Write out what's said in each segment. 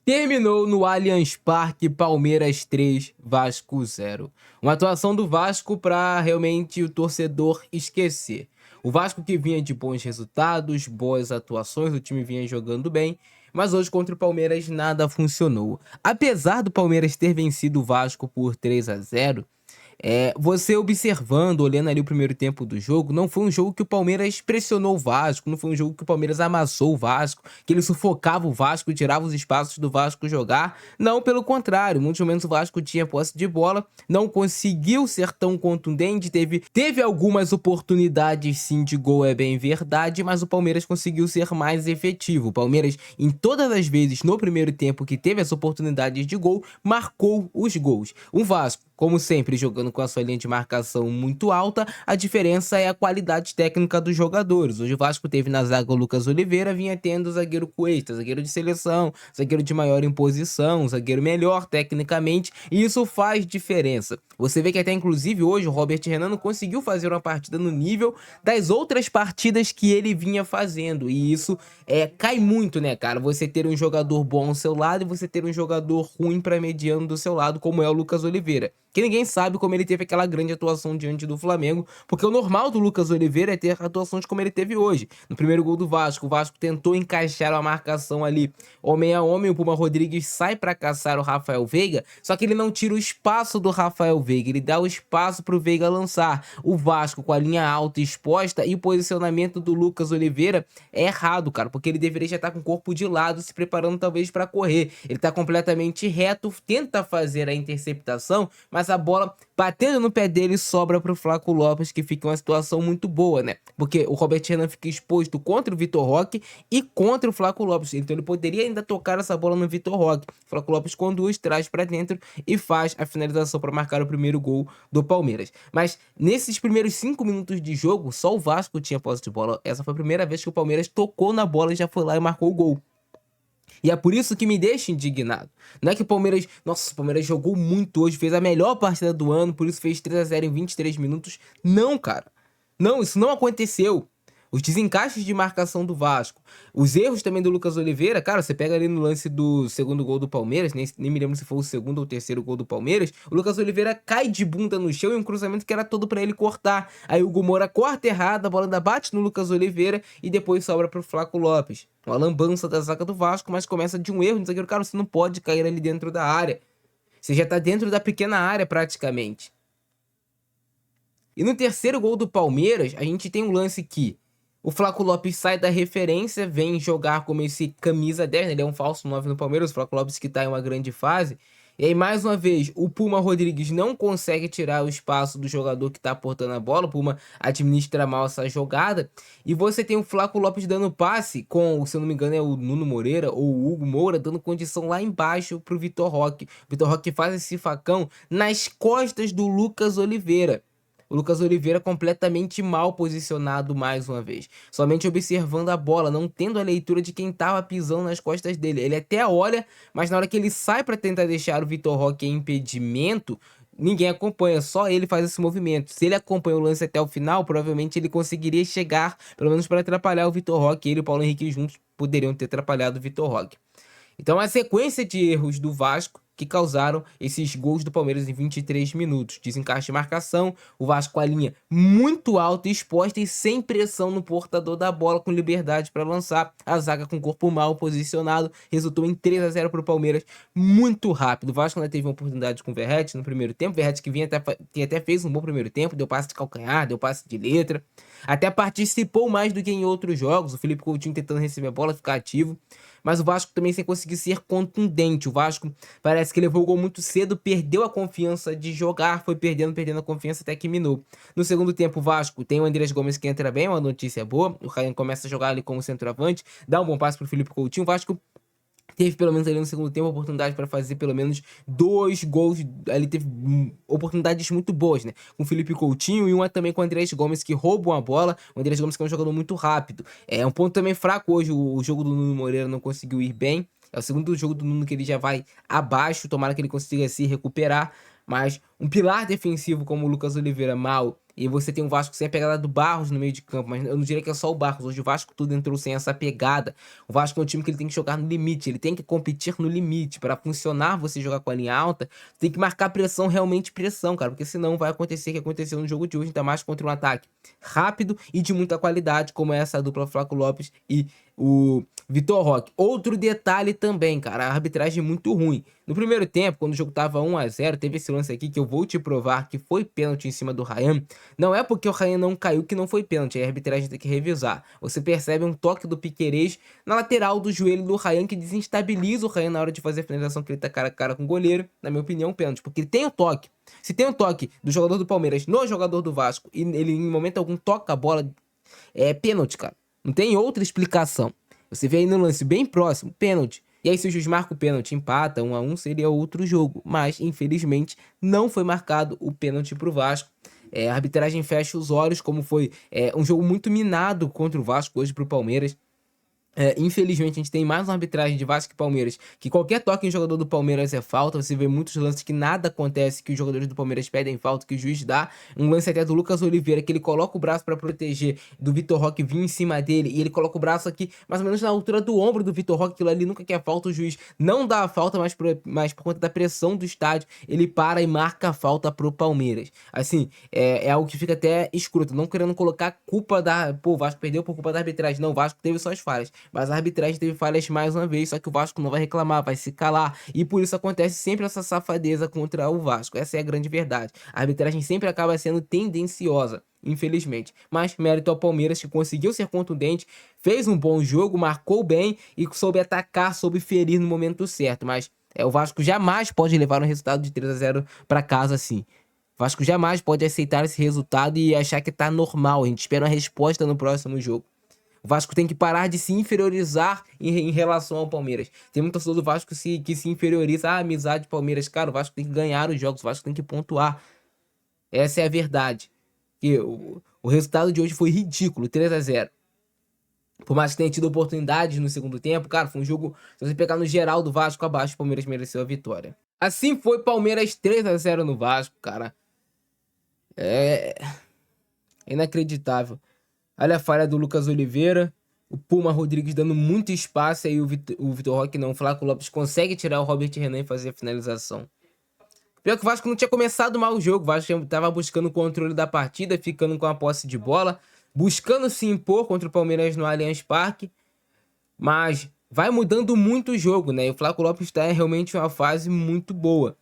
Terminou no Allianz Parque, Palmeiras 3, Vasco 0. Uma atuação do Vasco para realmente o torcedor esquecer. O Vasco que vinha de bons resultados, boas atuações, o time vinha jogando bem, mas hoje contra o Palmeiras nada funcionou. Apesar do Palmeiras ter vencido o Vasco por 3-0, você observando, olhando ali o primeiro tempo do jogo, não foi um jogo que o Palmeiras pressionou o Vasco, não foi um jogo que o Palmeiras amassou o Vasco, que ele sufocava o Vasco e tirava os espaços do Vasco jogar. Não, pelo contrário, muitos momentos o Vasco tinha posse de bola, não conseguiu ser tão contundente, teve algumas oportunidades sim de gol, é bem verdade, mas o Palmeiras conseguiu ser mais efetivo. O Palmeiras, em todas as vezes no primeiro tempo que teve as oportunidades de gol, marcou os gols. O Vasco, como sempre, jogando com a sua linha de marcação muito alta, a diferença é a qualidade técnica dos jogadores. Hoje o Vasco teve na zaga o Lucas Oliveira, vinha tendo o zagueiro Cuesta, zagueiro de seleção, zagueiro de maior imposição, zagueiro melhor tecnicamente, e isso faz diferença. Você vê que até inclusive hoje o Robert Renan não conseguiu fazer uma partida no nível das outras partidas que ele vinha fazendo, e isso cai muito, né, cara? Você ter um jogador bom ao seu lado e você ter um jogador ruim para mediano do seu lado, como é o Lucas Oliveira. Que ninguém sabe como ele teve aquela grande atuação diante do Flamengo, porque o normal do Lucas Oliveira é ter atuações como ele teve hoje. No primeiro gol do Vasco, o Vasco tentou encaixar a marcação ali, homem a homem, o Puma Rodrigues sai para caçar o Rafael Veiga, só que ele não tira o espaço do Rafael Veiga, ele dá o espaço para o Veiga lançar. O Vasco com a linha alta exposta e o posicionamento do Lucas Oliveira é errado, cara, porque ele deveria já estar com o corpo de lado, se preparando talvez para correr. Ele tá completamente reto, tenta fazer a interceptação, mas a bola batendo no pé dele sobra pro Flaco Lopes, que fica uma situação muito boa, né? Porque o Robert Renan fica exposto contra o Vitor Roque e contra o Flaco Lopes. Então ele poderia ainda tocar essa bola no Vitor Roque. O Flaco Lopes conduz, traz para dentro e faz a finalização para marcar o primeiro gol do Palmeiras. Mas nesses primeiros 5 minutos de jogo, só o Vasco tinha posse de bola. Essa foi a primeira vez que o Palmeiras tocou na bola e já foi lá e marcou o gol. E é por isso que me deixa indignado. Não é que o Palmeiras... Nossa, o Palmeiras jogou muito hoje, fez a melhor partida do ano, por isso fez 3-0 em 23 minutos. Não, cara. Não, isso não aconteceu. Os desencaixes de marcação do Vasco, os erros também do Lucas Oliveira, cara, você pega ali no lance do segundo gol do Palmeiras, nem me lembro se foi o segundo ou o terceiro gol do Palmeiras, o Lucas Oliveira cai de bunda no chão e um cruzamento que era todo pra ele cortar. Aí o Hugo Moura corta errado, a bola ainda bate no Lucas Oliveira e depois sobra pro Flaco Lopes. Uma lambança da zaga do Vasco, mas começa de um erro no zagueiro. Cara, você não pode cair ali dentro da área. Você já tá dentro da pequena área praticamente. E no terceiro gol do Palmeiras, a gente tem um lance que o Flaco Lopes sai da referência, vem jogar como esse camisa 10, né? Ele é um falso 9 no Palmeiras, o Flaco Lopes que tá em uma grande fase. E aí, mais uma vez, o Puma Rodrigues não consegue tirar o espaço do jogador que tá portando a bola. O Puma administra mal essa jogada. E você tem o Flaco Lopes dando passe com, se eu não me engano, é o Nuno Moreira ou o Hugo Moura, dando condição lá embaixo pro Vitor Roque. O Vitor Roque faz esse facão nas costas do Lucas Oliveira. O Lucas Oliveira completamente mal posicionado mais uma vez. Somente observando a bola, não tendo a leitura de quem estava pisando nas costas dele. Ele até olha, mas na hora que ele sai para tentar deixar o Vitor Roque em impedimento, ninguém acompanha, só ele faz esse movimento. Se ele acompanha o lance até o final, provavelmente ele conseguiria chegar, pelo menos para atrapalhar o Vitor Roque. Ele e o Paulo Henrique juntos poderiam ter atrapalhado o Vitor Roque. Então a sequência de erros do Vasco que causaram esses gols do Palmeiras em 23 minutos. Desencaixe de marcação, o Vasco com a linha muito alta, exposta e sem pressão no portador da bola, com liberdade para lançar. A zaga com o corpo mal posicionado, resultou em 3-0 para o Palmeiras, muito rápido. O Vasco ainda teve uma oportunidade com o Verratti no primeiro tempo, Verratti que até fez um bom primeiro tempo, deu passe de calcanhar, deu passe de letra, até participou mais do que em outros jogos, o Felipe Coutinho tentando receber a bola, ficar ativo. Mas o Vasco também sem conseguir ser contundente. O Vasco parece que levou o gol muito cedo, perdeu a confiança de jogar, foi perdendo a confiança até que minou. No segundo tempo, o Vasco tem o Andrés Gomes que entra bem, uma notícia boa. O Ryan começa a jogar ali como centroavante, dá um bom passe pro Felipe Coutinho. O Vasco teve pelo menos ali no segundo tempo a oportunidade para fazer pelo menos 2 gols. Ali teve oportunidades muito boas, né? Com o Felipe Coutinho e uma também com o Andrés Gomes que roubam a bola. O Andrés Gomes que é um jogador muito rápido. É um ponto também fraco hoje. O jogo do Nuno Moreira não conseguiu ir bem. É o segundo jogo do Nuno que ele já vai abaixo. Tomara que ele consiga se recuperar. Mas um pilar defensivo como o Lucas Oliveira mal E você tem o Vasco sem a pegada do Barros no meio de campo, mas eu não diria que é só o Barros. Hoje o Vasco tudo entrou sem essa pegada. O Vasco é um time que ele tem que jogar no limite, ele tem que competir no limite. Para funcionar, você jogar com a linha alta, tem que marcar pressão, realmente pressão, cara, porque senão vai acontecer o que aconteceu no jogo de hoje, ainda mais contra um ataque rápido e de muita qualidade, como é essa dupla Flaco Lopes e o Vitor Roque. Outro detalhe também, cara, a arbitragem é muito ruim. No primeiro tempo, quando o jogo tava 1 a 0, teve esse lance aqui que eu vou te provar que foi pênalti em cima do Ryan. Não é porque o Ryan não caiu que não foi pênalti, a arbitragem tem que revisar. Você percebe um toque do Piquerez na lateral do joelho do Ryan que desestabiliza o Ryan na hora de fazer a finalização, que ele tá cara a cara com o goleiro. Na minha opinião, pênalti, porque ele tem o toque. Se tem um toque do jogador do Palmeiras no jogador do Vasco e ele em momento algum toca a bola, é pênalti, cara. Não tem outra explicação. Você vê aí no lance bem próximo, pênalti. E aí se o juiz marca o pênalti, empata 1 a 1, seria outro jogo. Mas, infelizmente, não foi marcado o pênalti pro Vasco. A arbitragem fecha os olhos, como foi um jogo muito minado contra o Vasco hoje pro Palmeiras. Infelizmente, a gente tem mais uma arbitragem de Vasco e Palmeiras, que qualquer toque em jogador do Palmeiras é falta. Você vê muitos lances que nada acontece, que os jogadores do Palmeiras pedem falta, que o juiz dá. Um lance até do Lucas Oliveira, que ele coloca o braço para proteger do Vitor Roque vir em cima dele, e ele coloca o braço aqui, mais ou menos na altura do ombro do Vitor Roque. Aquilo ali nunca quer falta, o juiz não dá a falta, mas por conta da pressão do estádio, ele para e marca a falta pro Palmeiras. Assim, é algo que fica até escroto, não querendo colocar culpa da... Pô, o Vasco perdeu por culpa da arbitragem. Não, o Vasco teve suas falhas, mas a arbitragem teve falhas mais uma vez, só que o Vasco não vai reclamar, vai se calar. E por isso acontece sempre essa safadeza contra o Vasco. Essa é a grande verdade. A arbitragem sempre acaba sendo tendenciosa, infelizmente. Mas mérito ao Palmeiras, que conseguiu ser contundente, fez um bom jogo, marcou bem e soube atacar, soube ferir no momento certo. Mas o Vasco jamais pode levar um resultado de 3 a 0 para casa assim. O Vasco jamais pode aceitar esse resultado e achar que tá normal. A gente espera uma resposta no próximo jogo. O Vasco tem que parar de se inferiorizar em relação ao Palmeiras. Tem muito torcedor do Vasco que se inferioriza à amizade do Palmeiras. Cara, o Vasco tem que ganhar os jogos, o Vasco tem que pontuar. Essa é a verdade. E o resultado de hoje foi ridículo, 3 a 0. Por mais que tenha tido oportunidades no segundo tempo, cara, foi um jogo... Se você pegar no geral do Vasco abaixo, o Palmeiras mereceu a vitória. Assim foi Palmeiras 3 a 0 no Vasco, cara. É inacreditável. Olha a falha do Lucas Oliveira. O Puma Rodrigues dando muito espaço. Aí o Vitor Roque não. O Flaco Lopes consegue tirar o Robert Renan e fazer a finalização. Pior que o Vasco não tinha começado mal o jogo. O Vasco estava buscando o controle da partida, ficando com a posse de bola, buscando se impor contra o Palmeiras no Allianz Parque. Mas vai mudando muito o jogo, né? E o Flaco Lopes está realmente em uma fase muito boa.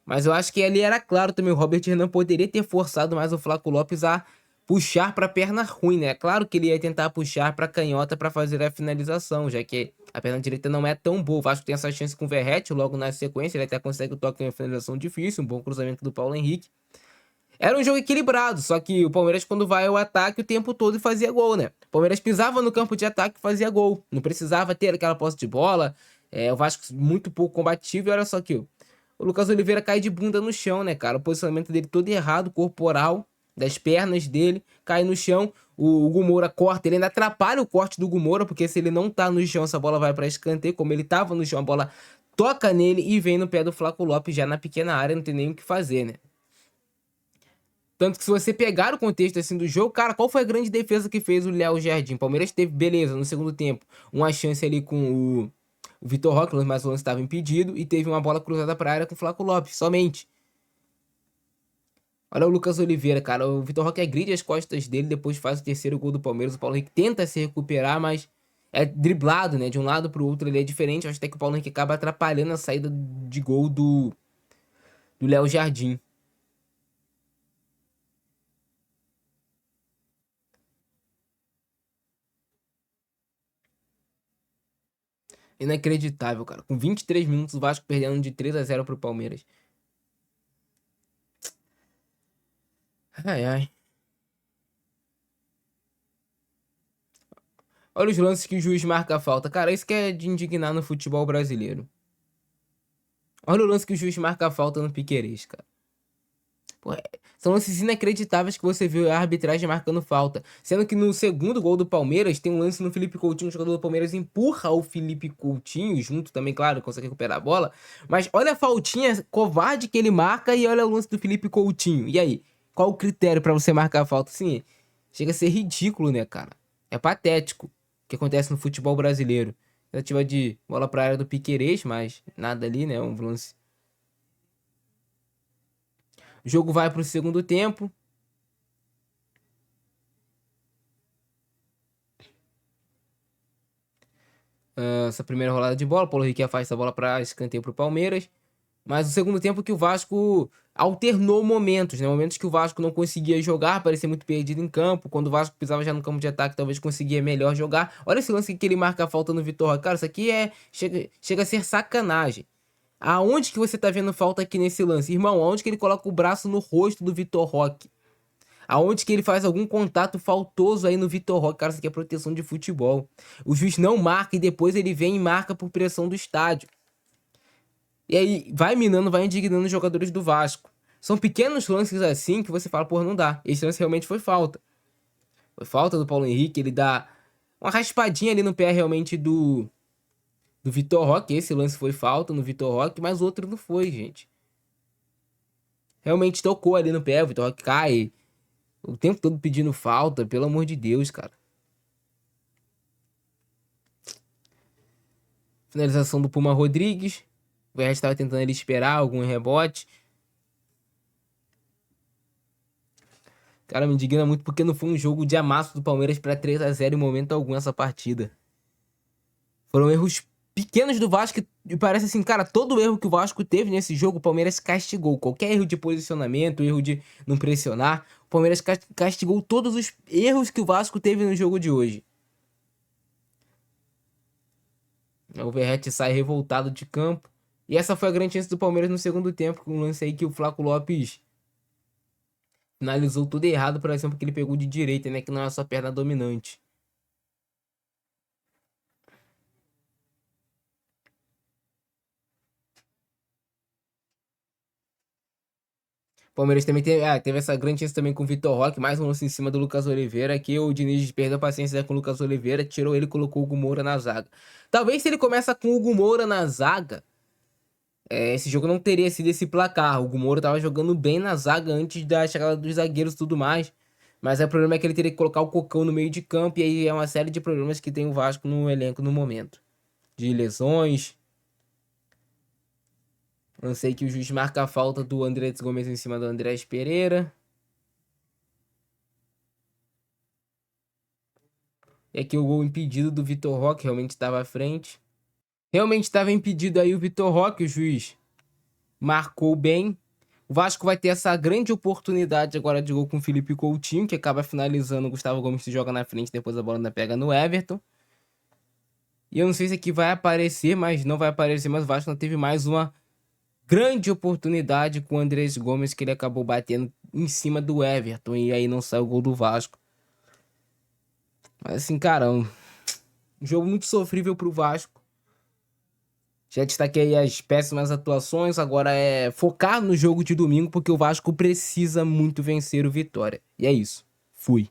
Mas eu acho que ali era claro também. O Robert Renan poderia ter forçado mais o Flaco Lopes a puxar para perna ruim, né? Claro que ele ia tentar puxar para canhota para fazer a finalização, já que a perna direita não é tão boa. O Vasco tem essa chance com o Verratti logo na sequência, ele até consegue o toque em uma finalização difícil, um bom cruzamento do Paulo Henrique. Era um jogo equilibrado, só que o Palmeiras, quando vai ao ataque o tempo todo, fazia gol, né? O Palmeiras pisava no campo de ataque e fazia gol. Não precisava ter aquela posse de bola. O Vasco muito pouco combativo. E olha só que o Lucas Oliveira cai de bunda no chão, né, cara? O posicionamento dele todo errado, corporal, das pernas dele, cai no chão. O Hugo Moura corta, ele ainda atrapalha o corte do Hugo Moura, porque se ele não tá no chão, essa bola vai para escanteio. Como ele tava no chão, a bola toca nele e vem no pé do Flaco Lopes já na pequena área, não tem nem o que fazer, né? Tanto que se você pegar o contexto assim do jogo, cara, qual foi a grande defesa que fez o Léo Jardim? O Palmeiras teve, beleza, no segundo tempo, uma chance ali com o Vitor Roque, mas o lance estava impedido, e teve uma bola cruzada para a área com o Flaco Lopes, somente. Olha o Lucas Oliveira, cara, o Vitor Roque agride as costas dele, depois faz o terceiro gol do Palmeiras. O Paulo Henrique tenta se recuperar, mas é driblado, né, de um lado pro outro, ele é diferente. Eu acho até que o Paulo Henrique acaba atrapalhando a saída de gol do Léo Jardim. Inacreditável, cara. Com 23 minutos, o Vasco perdendo de 3 a 0 pro Palmeiras. Ai, ai. Olha os lances que o juiz marca a falta. Cara, isso que é de indignar no futebol brasileiro. Olha o lance que o juiz marca a falta no Piquerez, cara. Pô, são lances inacreditáveis que você vê a arbitragem marcando falta. Sendo que no segundo gol do Palmeiras, tem um lance no Felipe Coutinho, o jogador do Palmeiras empurra o Felipe Coutinho, junto também, claro, consegue recuperar a bola. Mas olha a faltinha covarde que ele marca e olha o lance do Felipe Coutinho. E aí? Qual o critério pra você marcar a falta? Sim, chega a ser ridículo, né, cara? É patético o que acontece no futebol brasileiro. Tentativa de bola pra área do Piquerez, mas nada ali, né? Um lance. O jogo vai pro segundo tempo. Essa primeira rolada de bola, o Paulo Henrique afasta a bola para escanteio pro Palmeiras. Mas o segundo tempo que o Vasco alternou momentos, né? Momentos que o Vasco não conseguia jogar, parecia muito perdido em campo. Quando o Vasco pisava já no campo de ataque, talvez conseguia melhor jogar. Olha esse lance que ele marca a falta no Vitor Roque. Cara, isso aqui chega a ser sacanagem. Aonde que você tá vendo falta aqui nesse lance? Irmão, aonde que ele coloca o braço no rosto do Vitor Roque? Aonde que ele faz algum contato faltoso aí no Vitor Roque? Cara, isso aqui é proteção de futebol. O juiz não marca e depois ele vem e marca por pressão do estádio. E aí vai minando, vai indignando os jogadores do Vasco. São pequenos lances assim que você fala, pô, não dá. Esse lance realmente foi falta. Foi falta do Paulo Henrique, ele dá uma raspadinha ali no pé realmente do Vitor Roque. Esse lance foi falta no Vitor Roque, mas o outro não foi, gente. Realmente tocou ali no pé, o Vitor Roque cai. O tempo todo pedindo falta, pelo amor de Deus, cara. Finalização do Puma Rodrigues. O Verratti estava tentando ele esperar algum rebote. Cara, me indigna muito porque não foi um jogo de amasso do Palmeiras para 3-0 em momento algum essa partida. Foram erros pequenos do Vasco e parece assim, cara, todo erro que o Vasco teve nesse jogo, o Palmeiras castigou. Qualquer erro de posicionamento, erro de não pressionar, o Palmeiras castigou todos os erros que o Vasco teve no jogo de hoje. O Verratti sai revoltado de campo. E essa foi a grande chance do Palmeiras no segundo tempo, com um lance aí que o Flaco Lopes finalizou tudo errado, por exemplo, que ele pegou de direita, né? Que não é a sua perna dominante. O Palmeiras também teve essa grande chance também com o Vitor Roque, mais um lance em cima do Lucas Oliveira, que o Diniz perdeu a paciência com o Lucas Oliveira, tirou ele e colocou o Hugo Moura na zaga. Talvez se ele começa com o Hugo Moura na zaga, esse jogo não teria sido esse placar. O Hugo Moura tava jogando bem na zaga antes da chegada dos zagueiros e tudo mais. Mas o problema é que ele teria que colocar o Cocão no meio de campo, e aí é uma série de problemas que tem o Vasco no elenco no momento. De lesões. Não sei que o juiz marca a falta do Andrés Gomes em cima do Andrés Pereira. E aqui o gol impedido do Vitor Roque, realmente estava à frente. Realmente estava impedido aí o Vitor Roque, o juiz marcou bem. O Vasco vai ter essa grande oportunidade agora de gol com o Felipe Coutinho, que acaba finalizando. O Gustavo Gomes se joga na frente, depois a bola ainda pega no Everton. E eu não sei se aqui vai aparecer, mas não vai aparecer, mas o Vasco não teve mais uma grande oportunidade com o Andrés Gomes, que ele acabou batendo em cima do Everton, e aí não saiu o gol do Vasco. Mas assim, cara, um jogo muito sofrível pro Vasco. Já destaquei as péssimas atuações, agora é focar no jogo de domingo, porque o Vasco precisa muito vencer o Vitória. E é isso. Fui.